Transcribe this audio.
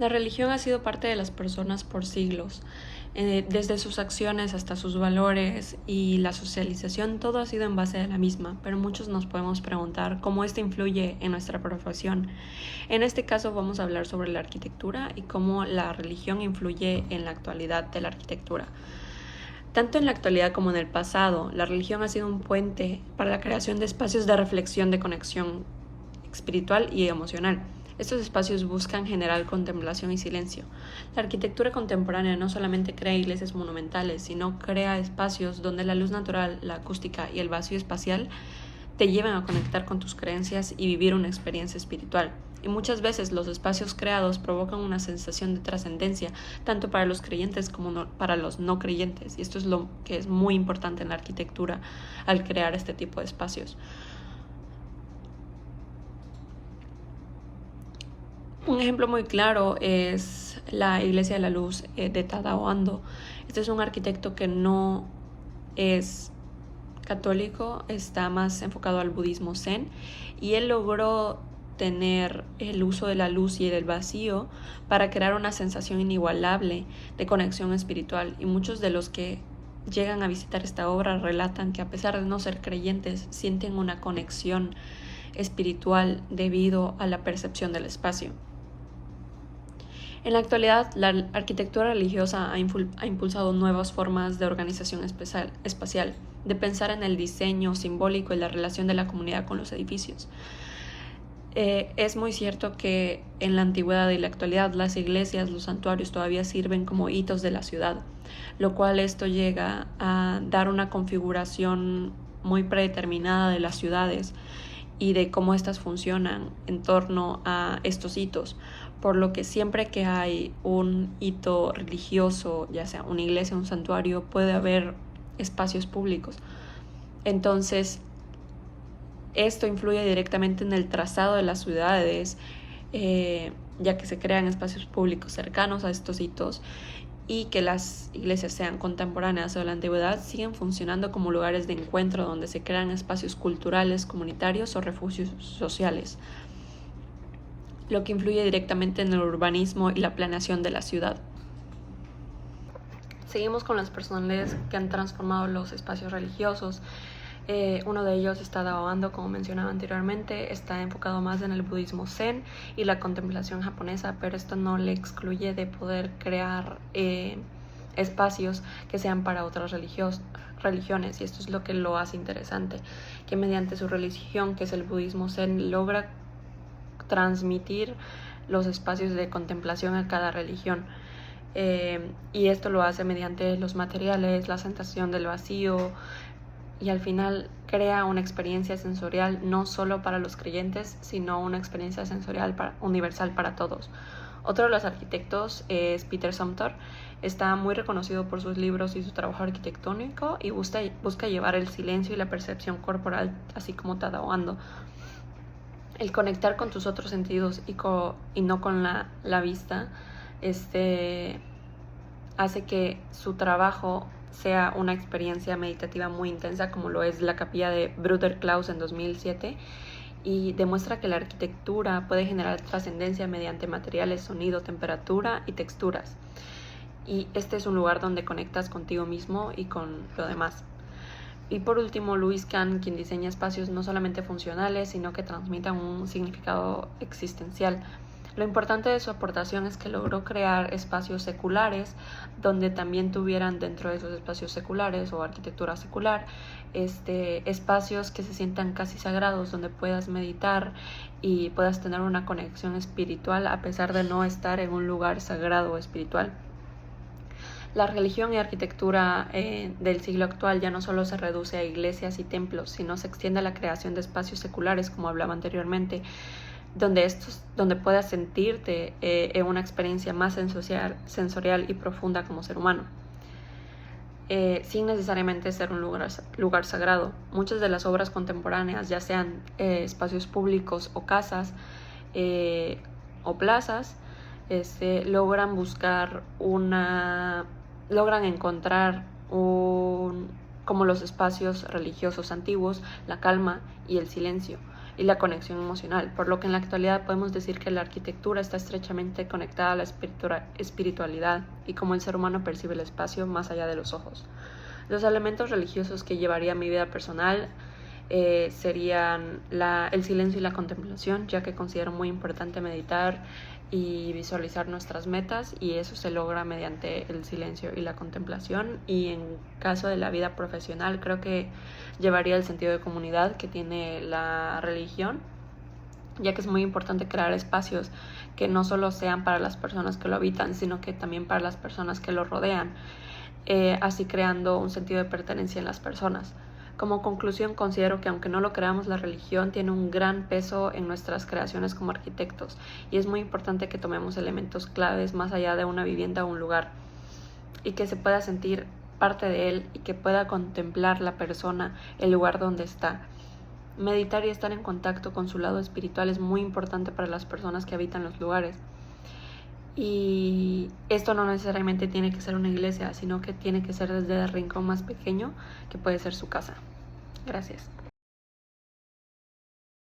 La religión ha sido parte de las personas por siglos. Desde sus acciones hasta sus valores y la socialización, todo ha sido en base a la misma, pero muchos nos podemos preguntar cómo esto influye en nuestra profesión. En este caso vamos a hablar sobre la arquitectura y cómo la religión influye en la actualidad de la arquitectura. Tanto en la actualidad como en el pasado, la religión ha sido un puente para la creación de espacios de reflexión, de conexión espiritual y emocional. Estos espacios buscan generar contemplación y silencio. La arquitectura contemporánea no solamente crea iglesias monumentales, sino crea espacios donde la luz natural, la acústica y el vacío espacial te llevan a conectar con tus creencias y vivir una experiencia espiritual. Y muchas veces los espacios creados provocan una sensación de trascendencia, tanto para los creyentes como para los no creyentes. Y esto es lo que es muy importante en la arquitectura al crear este tipo de espacios. Un ejemplo muy claro es la Iglesia de la Luz de Tadao Ando. Este es un arquitecto que no es católico, está más enfocado al budismo zen, y él logró tener el uso de la luz y del vacío para crear una sensación inigualable de conexión espiritual. Y muchos de los que llegan a visitar esta obra relatan que a pesar de no ser creyentes, sienten una conexión espiritual debido a la percepción del espacio. En la actualidad, la arquitectura religiosa ha impulsado nuevas formas de organización espacial, de pensar en el diseño simbólico y la relación de la comunidad con los edificios. Es muy cierto que en la antigüedad y la actualidad las iglesias, los santuarios todavía sirven como hitos de la ciudad, lo cual esto llega a dar una configuración muy predeterminada de las ciudades y de cómo éstas funcionan en torno a estos hitos, por lo que siempre que hay un hito religioso, ya sea una iglesia o un santuario, puede haber espacios públicos. Entonces, esto influye directamente en el trazado de las ciudades, ya que se crean espacios públicos cercanos a estos hitos, y que las iglesias sean contemporáneas o de la antigüedad siguen funcionando como lugares de encuentro donde se crean espacios culturales, comunitarios o refugios sociales, lo que influye directamente en el urbanismo y la planeación de la ciudad. Seguimos con las personalidades que han transformado los espacios religiosos. Uno de ellos está Tadao Ando, como mencionaba anteriormente, está enfocado más en el budismo zen y la contemplación japonesa, pero esto no le excluye de poder crear espacios que sean para otras religiones, y esto es lo que lo hace interesante, que mediante su religión, que es el budismo zen, logra transmitir los espacios de contemplación a cada religión. Y esto lo hace mediante los materiales, la sensación del vacío, y al final crea una experiencia sensorial no solo para los creyentes, sino una experiencia sensorial universal para todos. Otro de los arquitectos es Peter Zumthor. Está muy reconocido por sus libros y su trabajo arquitectónico, y busca llevar el silencio y la percepción corporal, así como Tadao Ando. El conectar con tus otros sentidos y no con la vista, hace que su trabajo sea una experiencia meditativa muy intensa, como lo es la capilla de Brother Claus en 2007, y demuestra que la arquitectura puede generar trascendencia mediante materiales, sonido, temperatura y texturas. Y este es un lugar donde conectas contigo mismo y con lo demás. Y por último, Louis Kahn, quien diseña espacios no solamente funcionales, sino que transmitan un significado existencial. Lo importante de su aportación es que logró crear espacios seculares donde también tuvieran dentro de esos espacios seculares o arquitectura secular, espacios que se sientan casi sagrados, donde puedas meditar y puedas tener una conexión espiritual a pesar de no estar en un lugar sagrado o espiritual. La religión y arquitectura del siglo actual ya no solo se reduce a iglesias y templos, sino se extiende a la creación de espacios seculares, como hablaba anteriormente, donde puedas sentirte en una experiencia más sensorial y profunda como ser humano, sin necesariamente ser un lugar sagrado. Muchas de las obras contemporáneas, ya sean espacios públicos o casas o plazas, logran encontrar como los espacios religiosos antiguos, la calma y el silencio. y la conexión emocional, por lo que en la actualidad podemos decir que la arquitectura está estrechamente conectada a la espiritualidad y cómo el ser humano percibe el espacio más allá de los ojos. Los elementos religiosos que llevaría a mi vida personal serían el silencio y la contemplación, ya que considero muy importante meditar y visualizar nuestras metas, y eso se logra mediante el silencio y la contemplación. Y en caso de la vida profesional, creo que llevaría el sentido de comunidad que tiene la religión, ya que es muy importante crear espacios que no solo sean para las personas que lo habitan, sino que también para las personas que lo rodean, así creando un sentido de pertenencia en las personas. Como conclusión, considero que aunque no lo creamos, la religión tiene un gran peso en nuestras creaciones como arquitectos, y es muy importante que tomemos elementos claves más allá de una vivienda o un lugar, y que se pueda sentir parte de él y que pueda contemplar la persona, el lugar donde está. Meditar y estar en contacto con su lado espiritual es muy importante para las personas que habitan los lugares. Y esto no necesariamente tiene que ser una iglesia, sino que tiene que ser desde el rincón más pequeño, que puede ser su casa. Gracias.